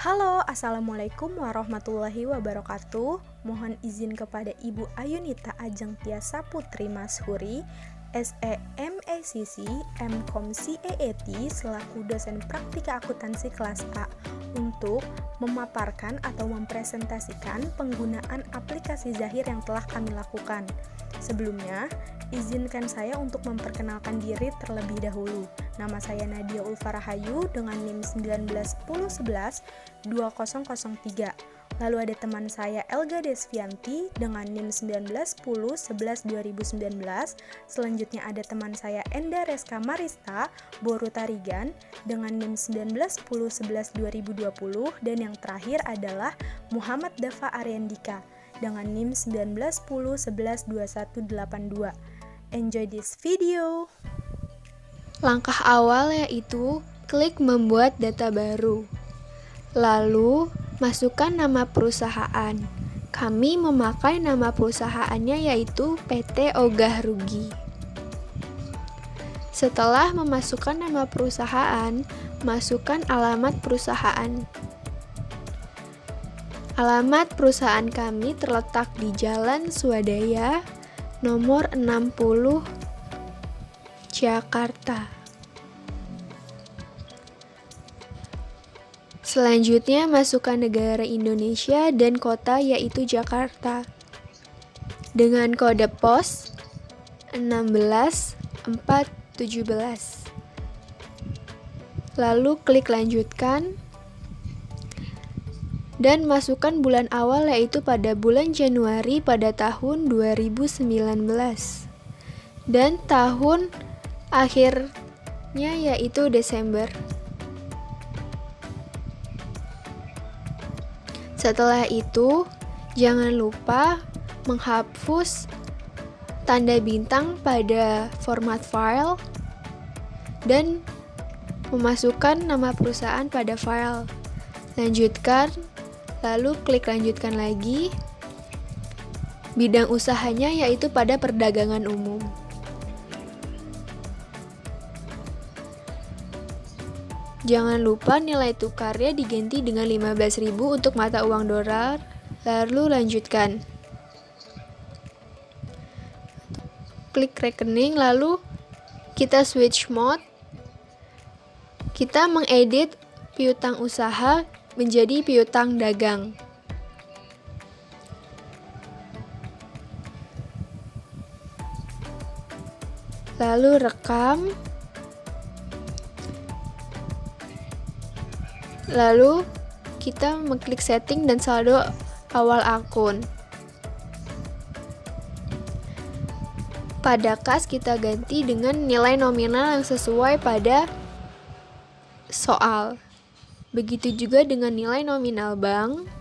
Halo, Assalamualaikum warahmatullahi wabarakatuh. Mohon izin kepada Ibu Ayunita Ajeng Tiasa Putri Mashuri, SEMACC, MCom CEET, selaku dosen praktika akuntansi kelas A, untuk memaparkan atau mempresentasikan penggunaan aplikasi Zahir yang telah kami lakukan. Sebelumnya, izinkan saya untuk memperkenalkan diri terlebih dahulu. Nama saya Nadia Ulfarahayu dengan NIM 1910112003. Lalu ada teman saya Elga Desvianti dengan NIM 1910112019. Selanjutnya ada teman saya Enda Reska Marista Boru Tarigan dengan NIM 1910112020. Dan yang terakhir adalah Muhammad Dafa Aryandika dengan NIM 1910112182. Enjoy this video. Langkah awal yaitu klik membuat data baru. Lalu, masukkan nama perusahaan. Kami memakai nama perusahaannya yaitu PT Ogah Rugi. Setelah memasukkan nama perusahaan, masukkan alamat perusahaan. Alamat perusahaan kami terletak di Jalan Swadaya, nomor 60, Jakarta. Selanjutnya, masukkan negara Indonesia dan kota yaitu Jakarta dengan kode pos 16417. Lalu klik lanjutkan dan masukkan bulan awal yaitu pada bulan Januari pada tahun 2019 dan tahun akhirnya yaitu Desember. Setelah itu, jangan lupa menghapus tanda bintang pada format file dan memasukkan nama perusahaan pada file. Lanjutkan, lalu klik lanjutkan lagi. Bidang usahanya yaitu pada perdagangan umum. Jangan lupa nilai tukarnya diganti dengan 15.000 untuk mata uang dolar, lalu lanjutkan. Klik rekening, lalu kita switch mode. Kita mengedit piutang usaha menjadi piutang dagang. Lalu rekam. Lalu kita mengklik setting dan saldo awal akun. Pada kas kita ganti dengan nilai nominal yang sesuai pada soal. Begitu juga dengan nilai nominal bank.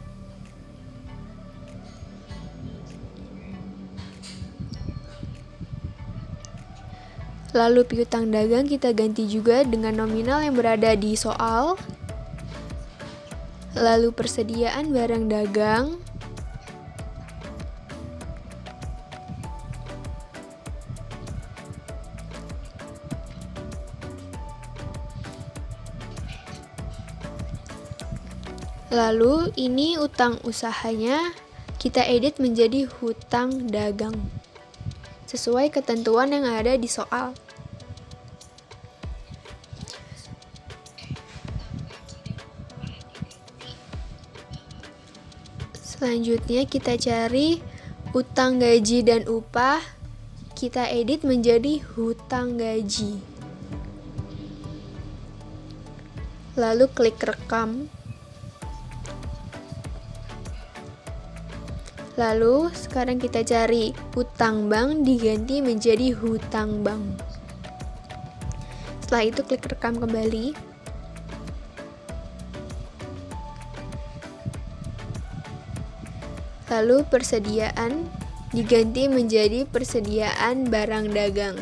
Lalu piutang dagang kita ganti juga dengan nominal yang berada di soal. Lalu persediaan barang dagang. Lalu ini utang usahanya kita edit menjadi hutang dagang sesuai ketentuan yang ada di soal. Selanjutnya kita cari utang gaji dan upah, kita edit menjadi hutang gaji. Lalu klik rekam. Lalu sekarang kita cari hutang bank diganti menjadi hutang bank. Setelah itu klik rekam kembali. Lalu persediaan diganti menjadi persediaan barang dagang.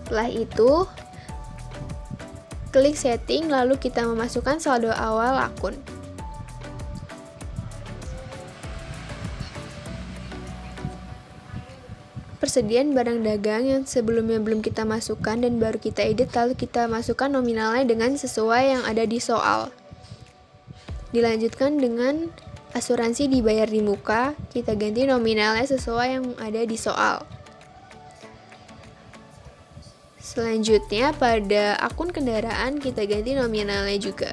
Setelah itu, klik setting lalu kita memasukkan saldo awal akun. persediaan barang dagang yang sebelumnya belum kita masukkan dan baru kita edit, lalu kita masukkan nominalnya dengan sesuai yang ada di soal. Dilanjutkan dengan asuransi dibayar di muka, kita ganti nominalnya sesuai yang ada di soal. Selanjutnya pada akun kendaraan kita ganti nominalnya juga.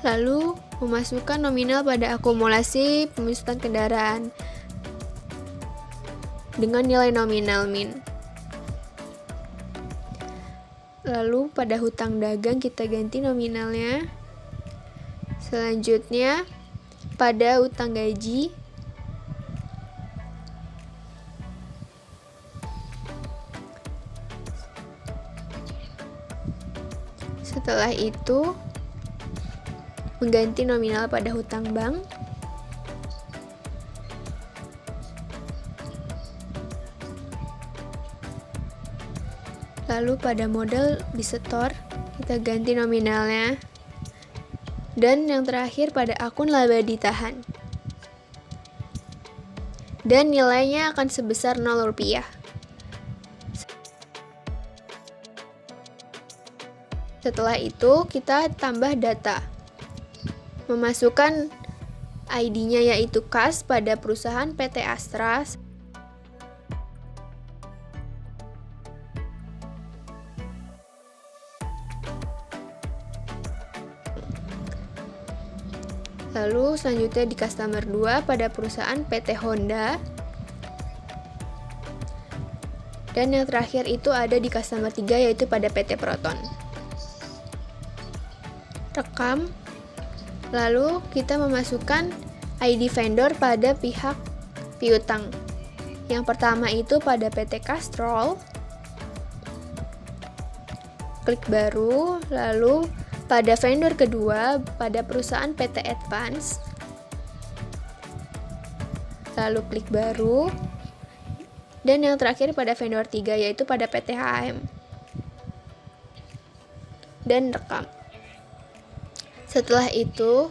Lalu memasukkan nominal pada akumulasi pemusatan kendaraan dengan nilai nominal min. Lalu pada hutang dagang kita ganti nominalnya. Selanjutnya pada hutang gaji setelah itu mengganti nominal pada hutang bank. Lalu pada modal disetor, kita ganti nominalnya. Dan yang terakhir pada akun laba ditahan. Dan nilainya akan sebesar Rp0. Setelah itu kita tambah data. Memasukkan ID-nya yaitu KAS pada perusahaan PT Astra. Lalu selanjutnya di customer 2 pada perusahaan PT Honda. Dan yang terakhir itu ada di customer 3 yaitu pada PT Proton. Rekam. Lalu kita memasukkan ID vendor pada pihak piutang. Yang pertama itu pada PT Castrol. Klik baru, lalu pada vendor kedua pada perusahaan PT Advance. Lalu klik baru. Dan yang terakhir pada vendor 3 yaitu pada PT HM. Dan rekam. Setelah itu,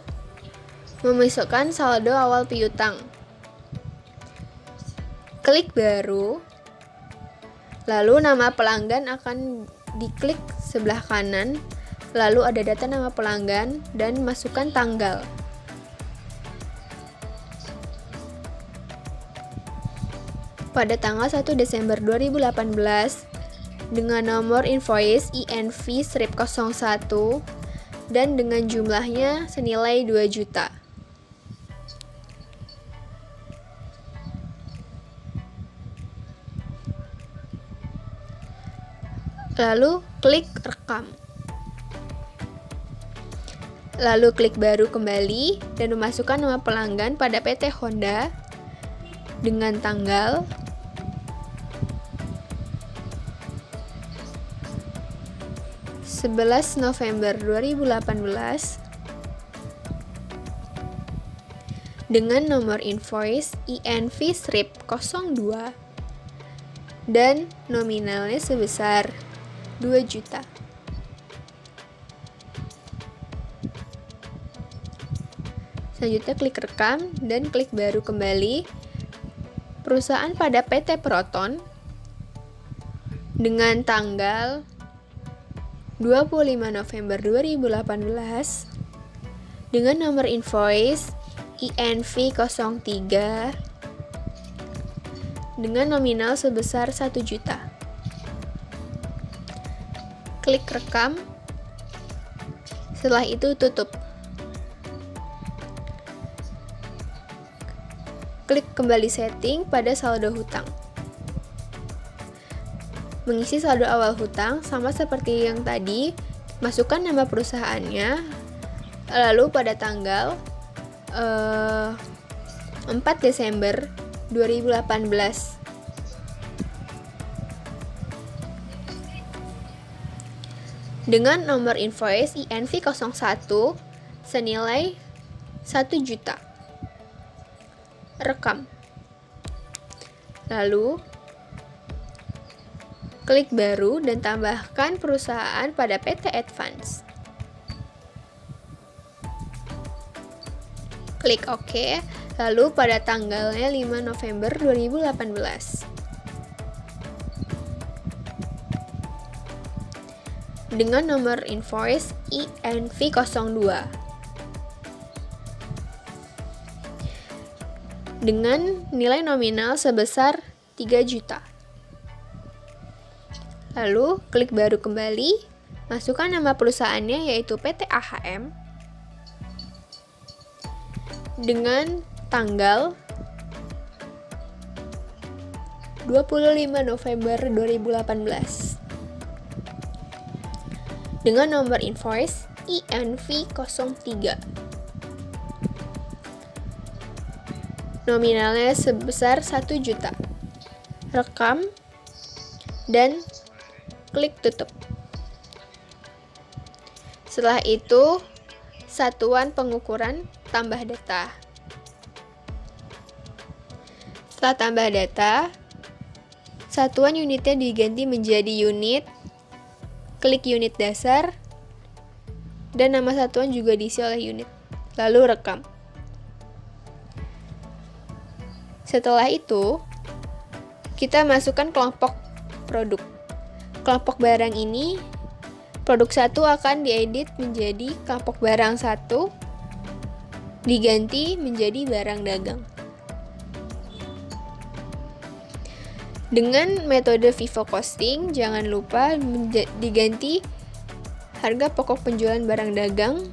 memasukkan saldo awal piutang. Klik baru, lalu nama pelanggan akan diklik sebelah kanan, lalu ada data nama pelanggan dan masukkan tanggal. Pada tanggal 1 Desember 2018 dengan nomor invoice INV-01 dan dengan jumlahnya senilai 2 juta. Lalu klik rekam. Lalu klik baru kembali dan memasukkan nama pelanggan pada PT Honda dengan tanggal November 2018 dengan nomor invoice INV-02 dan nominalnya sebesar 2 juta. Selanjutnya klik rekam dan klik baru kembali. Perusahaan pada PT Proton dengan tanggal 25 November 2018 dengan nomor invoice INV-03 dengan nominal sebesar 1 juta. Klik rekam. Setelah itu tutup. Klik kembali setting pada saldo hutang. Mengisi saldo awal hutang sama seperti yang tadi, masukkan nama perusahaannya, lalu pada tanggal 4 Desember 2018. Dengan nomor invoice INV-01 senilai 1 juta. Rekam. Lalu klik baru dan tambahkan perusahaan pada PT Advance. Klik OK. Lalu pada tanggalnya 5 November 2018. Dengan nomor invoice INV02. Dengan nilai nominal sebesar 3 juta. Lalu klik baru kembali, masukkan nama perusahaannya yaitu PT AHM dengan tanggal 25 November 2018 dengan nomor invoice INV03. Nominalnya sebesar 1 juta. Rekam dan klik tutup. Setelah itu, satuan pengukuran tambah data. Setelah tambah data, satuan unitnya diganti menjadi unit. Klik unit dasar, dan nama satuan juga diisi oleh unit. Lalu rekam. Setelah itu, kita masukkan kelompok produk. Kelompok barang ini, produk 1 akan diedit menjadi kelompok barang 1, diganti menjadi barang dagang. Dengan metode Vivo Costing, jangan lupa diganti harga pokok penjualan barang dagang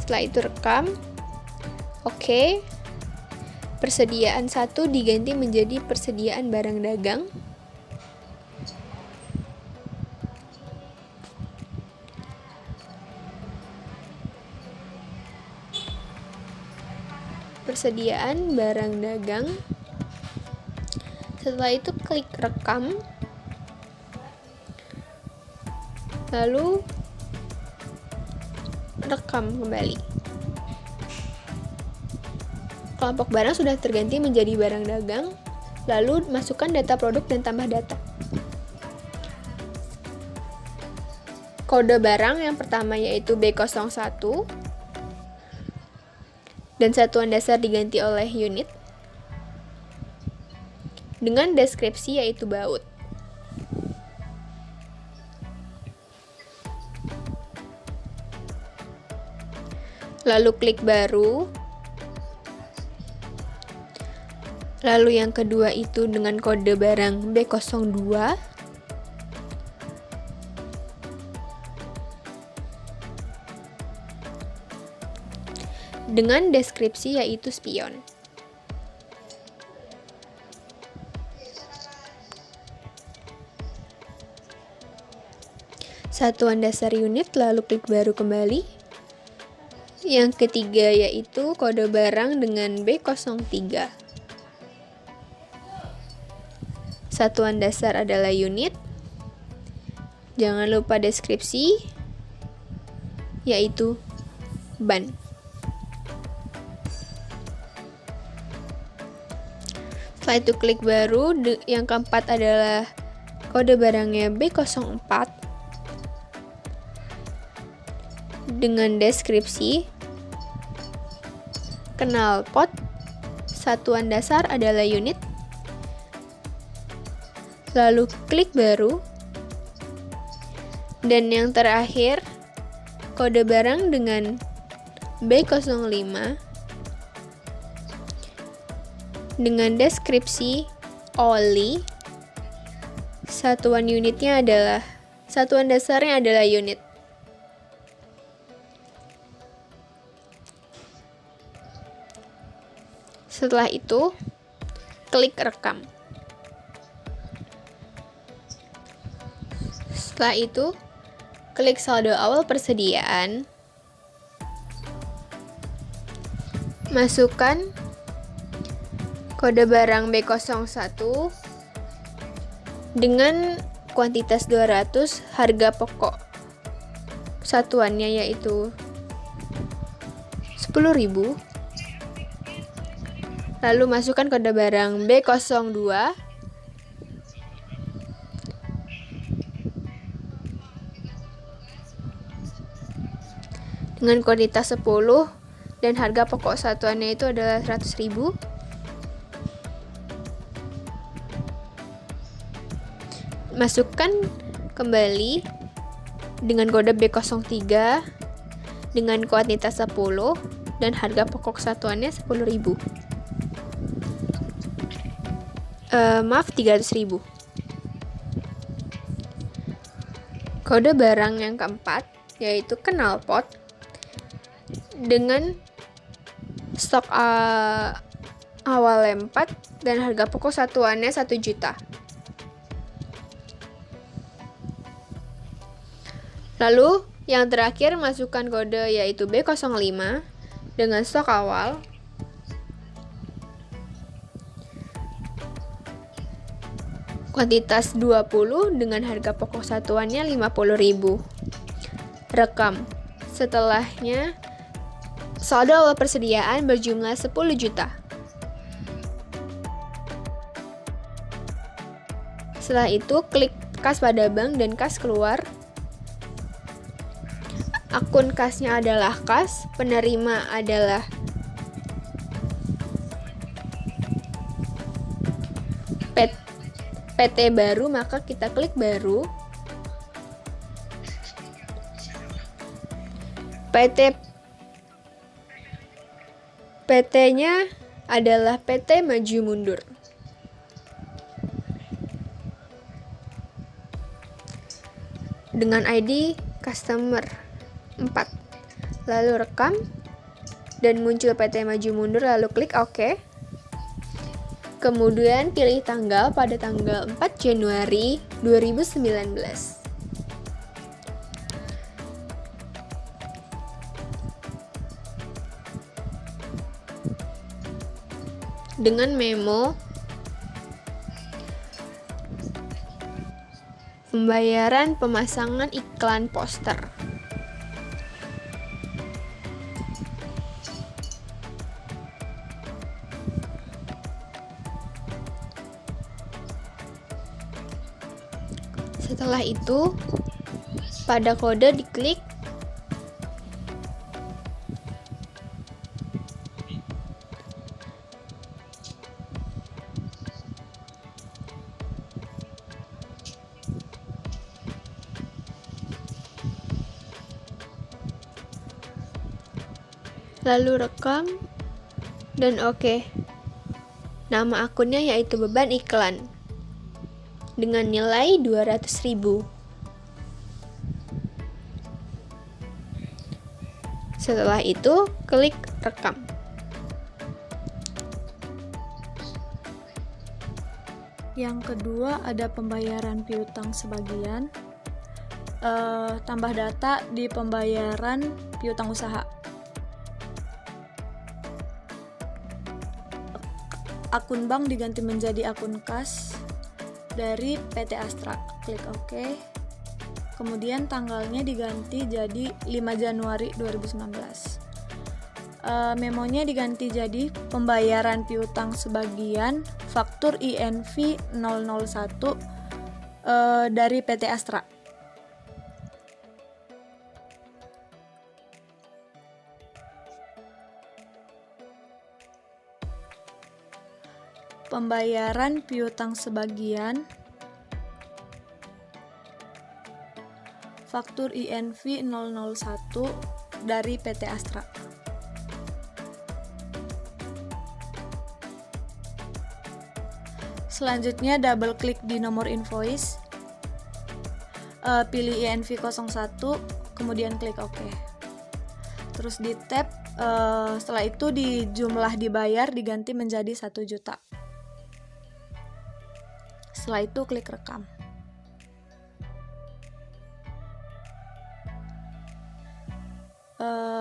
setelah itu rekam. Oke. Persediaan 1 diganti menjadi persediaan barang dagang. Persediaan barang dagang. Setelah itu klik rekam. Lalu rekam kembali. Kelompok barang sudah terganti menjadi barang dagang. Lalu masukkan data produk dan tambah data. Kode barang yang pertama yaitu B01. Dan satuan dasar diganti oleh unit dengan deskripsi yaitu baut. Lalu klik baru. Lalu yang kedua itu dengan kode barang B02. Dengan deskripsi yaitu spion. Satuan dasar unit, lalu klik baru kembali. Yang ketiga yaitu kode barang dengan B03. Satuan dasar adalah unit. Jangan lupa deskripsi yaitu ban. Setelah itu klik baru. Yang keempat adalah kode barangnya B04 dengan deskripsi knalpot. Satuan dasar adalah unit. Lalu klik baru. Dan yang terakhir kode barang dengan B05 dengan deskripsi oli. Satuan dasarnya adalah unit. Setelah itu klik rekam. Setelah itu klik saldo awal persediaan. Masukkan kode barang B01 dengan kuantitas 200, harga pokok satuannya yaitu 10.000. Lalu masukkan kode barang B02 dengan kuantitas 10 dan harga pokok satuannya itu adalah 100.000. Masukkan kembali dengan kode B03 dengan kuantitas 10 dan harga pokok satuannya 10.000. 300.000. Kode barang yang keempat yaitu knalpot dengan stok awal 4 dan harga pokok satuannya 1 juta. Lalu yang terakhir masukkan kode yaitu B05 dengan stok awal kuantitas 20 dengan harga pokok satuannya 50.000. Rekam. Setelahnya, saldo awal persediaan berjumlah 10 juta. Setelah itu, klik kas pada bank dan kas keluar. Akun kasnya adalah kas, penerima adalah PT baru, maka kita klik baru. PT-nya adalah PT Maju Mundur. Dengan ID customer 4. Lalu rekam dan muncul PT Maju Mundur, lalu klik OK. Kemudian pilih tanggal pada tanggal 4 Januari 2019. Dengan memo pembayaran pemasangan iklan poster. Setelah itu, pada kode diklik lalu rekam dan OK. Nama akunnya yaitu beban iklan dengan nilai 200.000. Setelah itu, klik rekam. Yang kedua ada pembayaran piutang sebagian. Tambah data di pembayaran piutang usaha. Akun bank diganti menjadi akun kas dari PT Astra. Klik OK. Kemudian tanggalnya diganti jadi 5 Januari 2019. Memonya diganti jadi pembayaran piutang sebagian faktur INV 001 dari PT Astra. Pembayaran piutang sebagian faktur INV 001 dari PT Astra. Selanjutnya double klik di nomor invoice, pilih INV 01, kemudian klik OK. Terus di tab, setelah itu di jumlah dibayar diganti menjadi 1 juta. Setelah itu klik rekam.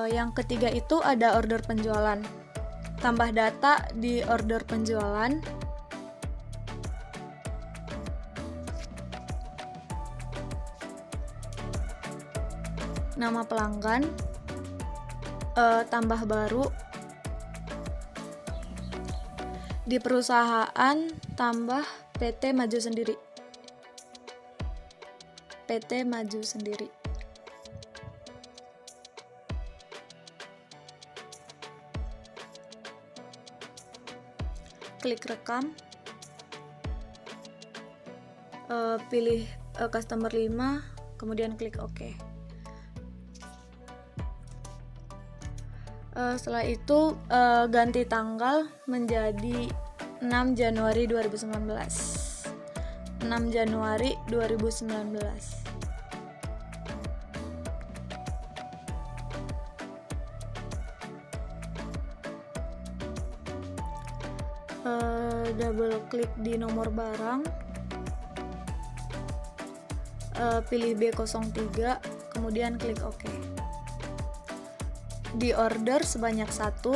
Yang ketiga itu ada order penjualan. Tambah data di order penjualan. Nama pelanggan, tambah baru. Di perusahaan tambah PT Maju Sendiri. PT Maju Sendiri. klik rekam, pilih customer 5, kemudian klik OK. Setelah itu ganti tanggal menjadi 6 Januari 2019. 6 Januari 2019. Double klik di nomor barang, pilih B03, kemudian klik OK. Di order sebanyak 1,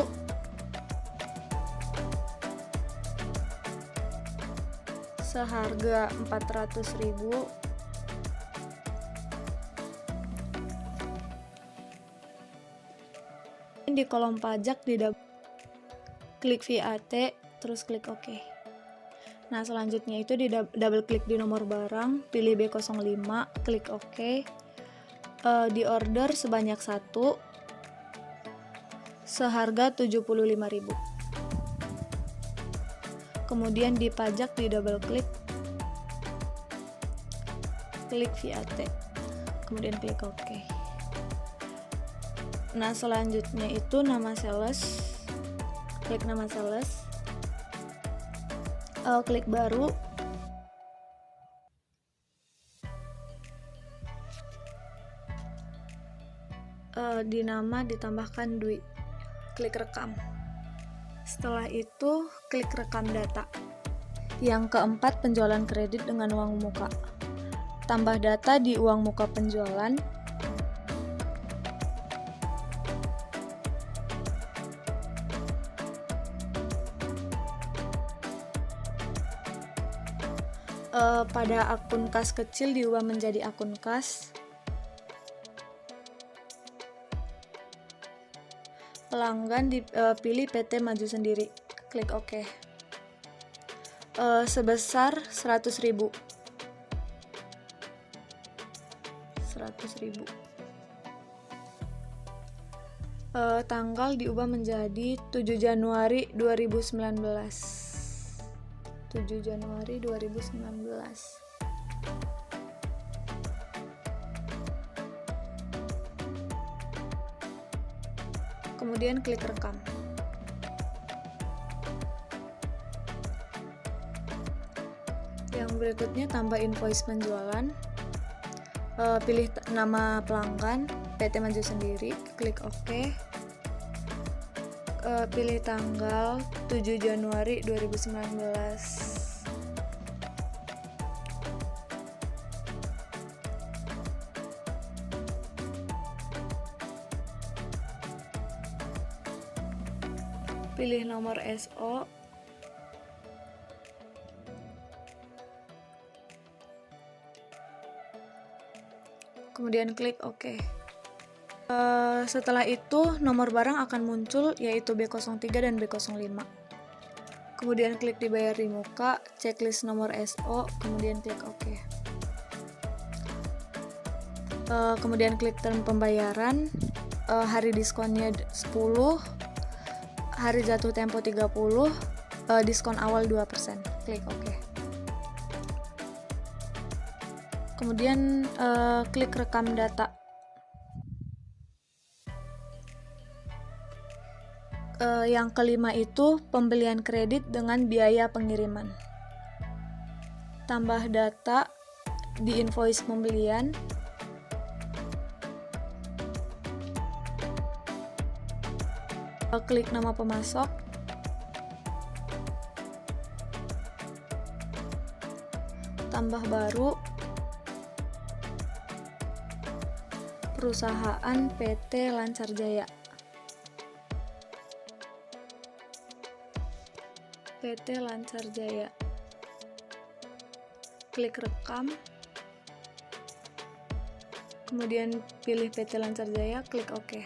seharga 400.000. Di kolom pajak klik VAT, terus klik OK. Nah, selanjutnya itu di double klik di nomor barang, pilih B05, klik OK. Di order sebanyak 1, seharga 75.000. Kemudian di pajak di double klik VAT, kemudian klik OK. Nah, selanjutnya itu nama sales, klik nama sales, klik baru, di nama ditambahkan Dwi, klik rekam. Setelah itu klik rekam data. Yang keempat, penjualan kredit dengan uang muka. Tambah data di uang muka penjualan. Pada akun kas kecil diubah menjadi akun kas. Pelanggan dipilih PT Maju Sendiri, klik OK. Sebesar 100.000. 100.000. Tanggal diubah menjadi 7 Januari 2019. 7 Januari 2019. Kemudian klik rekam. Yang berikutnya tambah invoice penjualan. Pilih nama pelanggan, PT Maju Sendiri, klik OK. Pilih tanggal 7 Januari 2019. Pilih nomor SO. Kemudian klik OK. Setelah itu nomor barang akan muncul, yaitu B03 dan B05. Kemudian klik dibayar di muka, checklist nomor SO, kemudian klik OK. Kemudian klik term pembayaran, hari diskonnya 10, hari jatuh tempo 30, diskon awal 2%, klik OK. Kemudian klik rekam data. Yang kelima itu pembelian kredit dengan biaya pengiriman. Tambah data di invoice pembelian. Klik nama pemasok. Tambah baru. Perusahaan PT Lancar Jaya. PT Lancar Jaya. Klik rekam. Kemudian pilih PT Lancar Jaya, klik OK.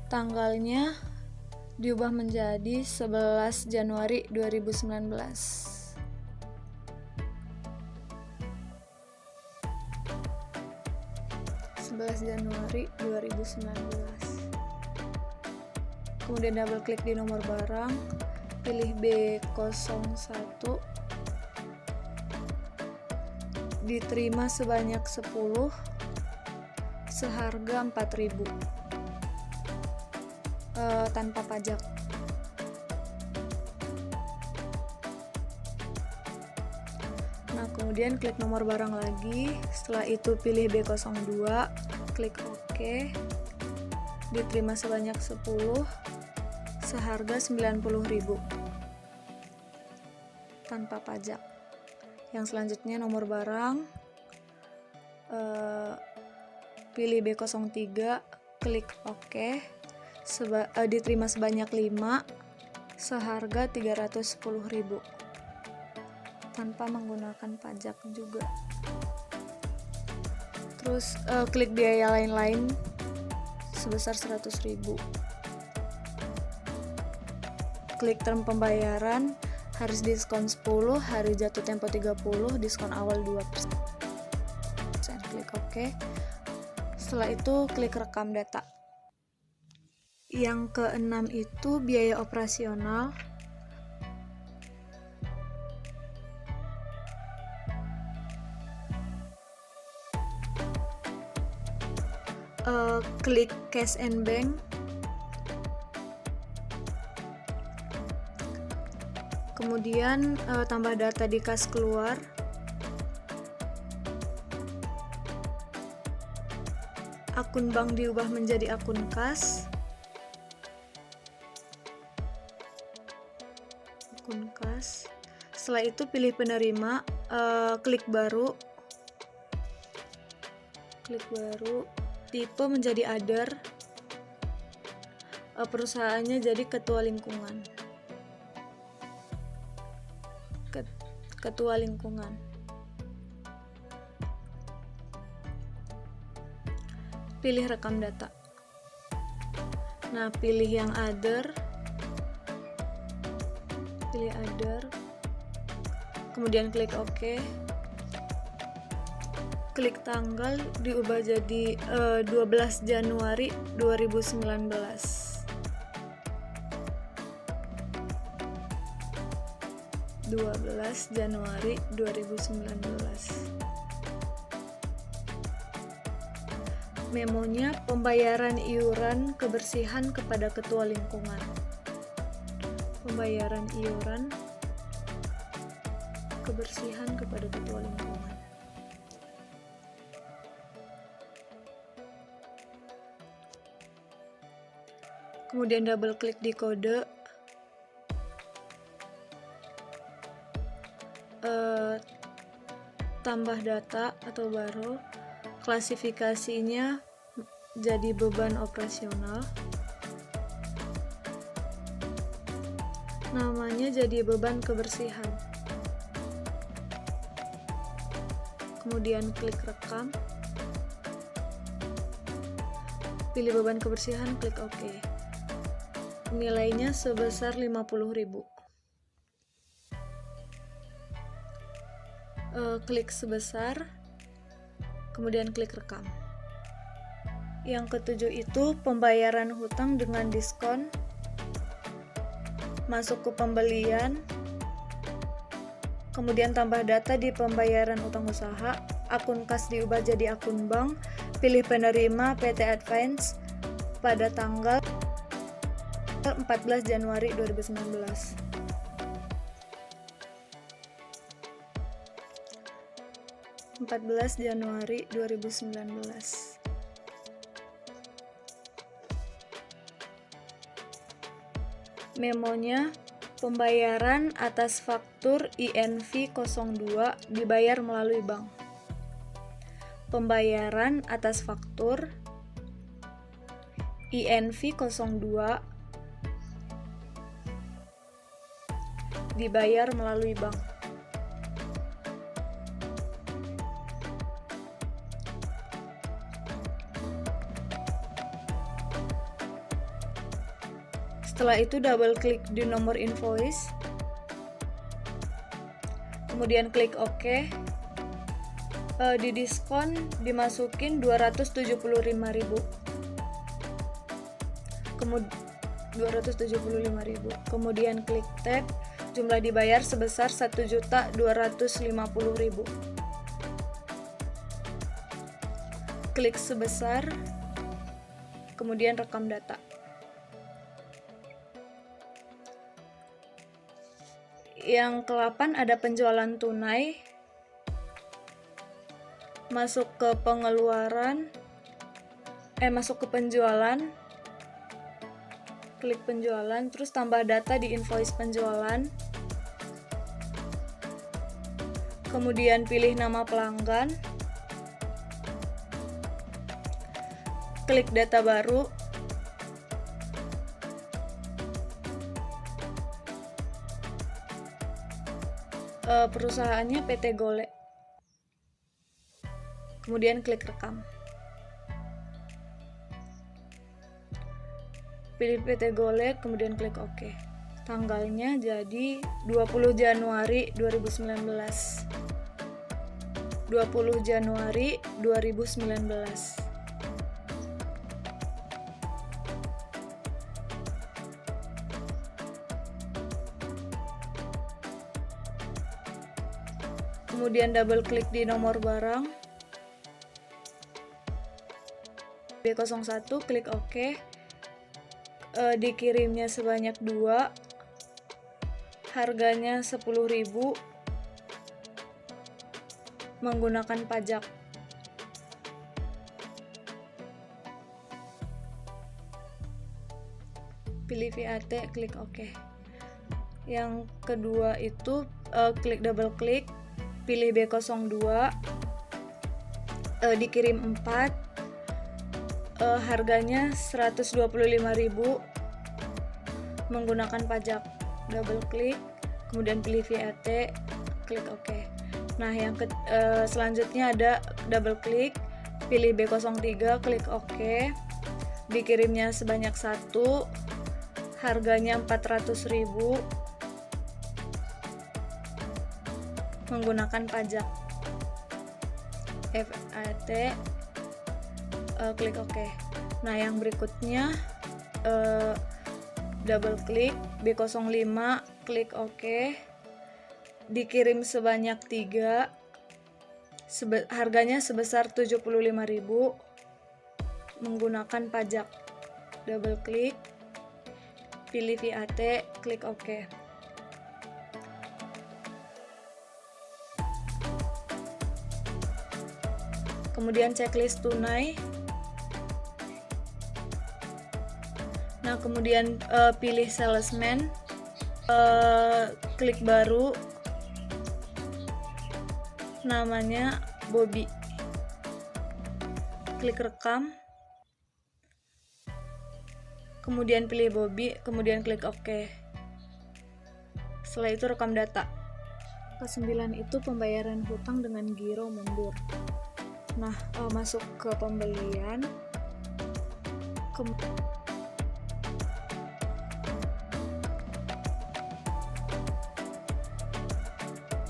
Tanggalnya diubah menjadi 11 Januari 2019. Januari 2019. kemudian double klik di nomor barang, pilih B01, diterima sebanyak 10 seharga 4.000 tanpa pajak. Nah, kemudian klik nomor barang lagi, setelah itu pilih B02, klik OK, diterima sebanyak 10 seharga 90.000 tanpa pajak. Yang selanjutnya nomor barang, pilih B03, klik OK, diterima sebanyak 5 seharga 310.000 tanpa menggunakan pajak juga. Terus klik biaya lain-lain sebesar 100.000. Klik term pembayaran, hari diskon 10, hari jatuh tempo 30, diskon awal 2%. Klik OK. Setelah itu klik rekam data. Yang keenam itu biaya operasional. Klik cash and bank. Kemudian tambah data di kas keluar. Akun bank diubah menjadi akun kas. Akun kas. Setelah itu pilih penerima, klik baru. Klik baru. Tipe menjadi other. Perusahaannya jadi ketua lingkungan. Ketua lingkungan. Pilih rekam data. Nah, pilih yang other. Pilih other. Kemudian klik OK. Klik tanggal, diubah jadi 12 Januari 2019. 12 Januari 2019. Memonya pembayaran iuran kebersihan kepada ketua lingkungan. Pembayaran iuran kebersihan kepada ketua lingkungan. Kemudian double klik di kode. Tambah data atau baru. Klasifikasinya jadi beban operasional. Namanya jadi beban kebersihan. Kemudian klik rekam. Pilih beban kebersihan, klik OK. Nilainya sebesar 50.000. Klik sebesar, kemudian klik rekam. Yang ketujuh itu pembayaran hutang dengan diskon. Masuk ke pembelian, kemudian tambah data di pembayaran utang usaha. Akun kas diubah jadi akun bank. Pilih penerima PT Advance pada tanggal 14 Januari 2019. Januari 2019. Memonya, pembayaran atas faktur INV 02 dibayar melalui bank. Pembayaran atas faktur INV 02 dibayar melalui bank. Setelah itu double klik di nomor invoice, kemudian klik OK. Di diskon dimasukin 275.000. 275.000. Kemudian klik tab, jumlah dibayar sebesar 1.250.000. Klik sebesar, kemudian rekam data. Yang ke-8 ada penjualan tunai. Masuk ke penjualan, klik penjualan, terus tambah data di invoice penjualan, kemudian pilih nama pelanggan, klik data baru, perusahaannya PT Gole, kemudian klik rekam. Pilih PT Gole, kemudian klik OK. Tanggalnya jadi 20 Januari 2019. 20 Januari 2019. Kemudian double klik di nomor barang. B01, klik OK. Dikirimnya sebanyak 2, harganya 10.000, menggunakan pajak. Pilih VAT, klik OK. Yang kedua itu klik double klik, pilih B02, dikirim 4, harganya 125.000, menggunakan pajak. Double klik, kemudian pilih VAT, klik OK. Nah, yang selanjutnya ada double klik, pilih B03, klik OK. Dikirimnya sebanyak 1, harganya 400.000, menggunakan pajak. VAT, klik OK. Nah, yang berikutnya double klik B05, klik OK. Dikirim sebanyak 3, harganya sebesar 75.000, menggunakan pajak. Double klik, pilih VAT, klik OK. Kemudian checklist tunai. Nah, kemudian pilih salesman, klik baru, namanya Bobby, klik rekam, kemudian pilih Bobby, kemudian klik OK. Setelah itu rekam data. Ke-9 itu pembayaran hutang dengan giro mundur. Nah, masuk ke pembelian,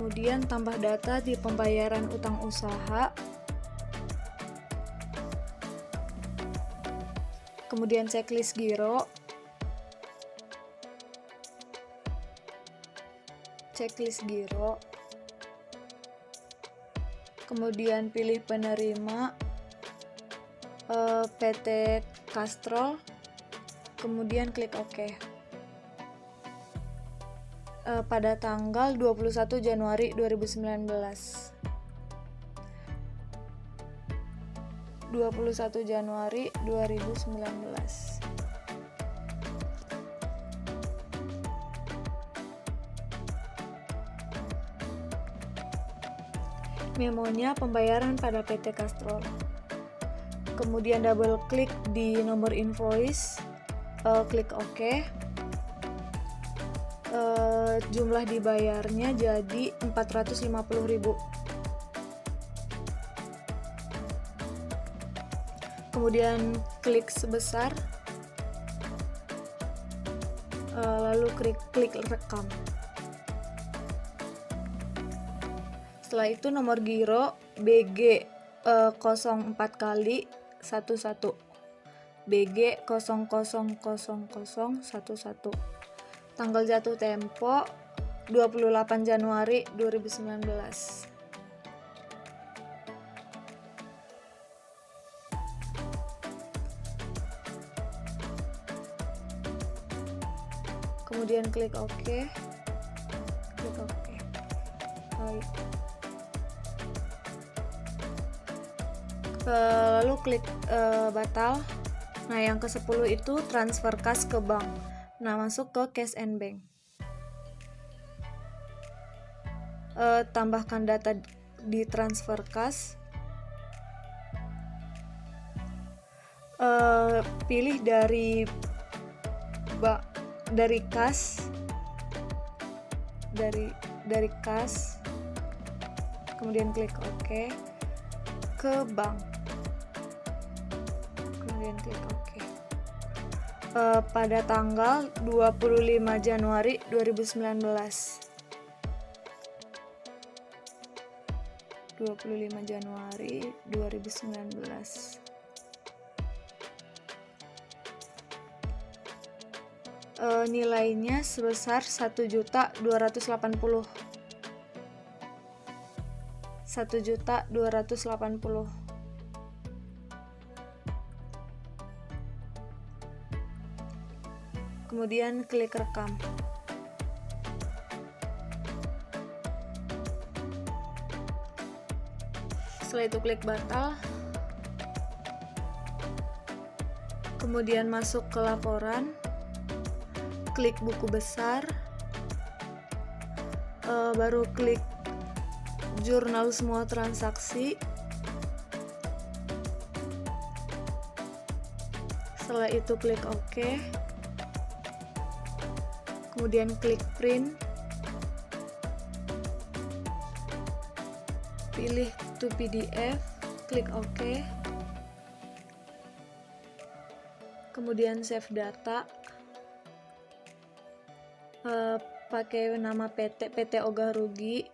kemudian tambah data di pembayaran utang usaha, kemudian checklist giro, kemudian pilih penerima, PT Castrol, kemudian klik OK. Pada tanggal 21 Januari 2019. 21 Januari 2019. Memonya pembayaran pada PT Castrol. Kemudian double klik di nomor invoice, klik OK. Jumlah dibayarnya jadi 450.000. Kemudian klik sebesar, lalu klik rekam. Setelah itu nomor giro BG 04 kali 11. BG 000011. Tanggal jatuh tempo 28 Januari 2019. Kemudian klik OK. Klik OK. Baik. Lalu klik batal. Nah, yang ke-10 itu transfer kas ke bank. Nah, masuk ke Cash and Bank. Tambahkan data di transfer kas. Pilih dari kas. Dari kas. Kemudian klik OK. Ke bank. Kemudian klik OK. Pada tanggal 25 Januari 2019. 25 Januari 2019. Nilainya sebesar 1.280. 1.280. Kemudian klik rekam. Setelah itu klik batal. Kemudian masuk ke laporan. Klik buku besar. Baru klik jurnal semua transaksi. Setelah itu klik OK. Kemudian klik print. Pilih to PDF, klik OK. Kemudian save data. Pakai nama PT Ogah Rugi.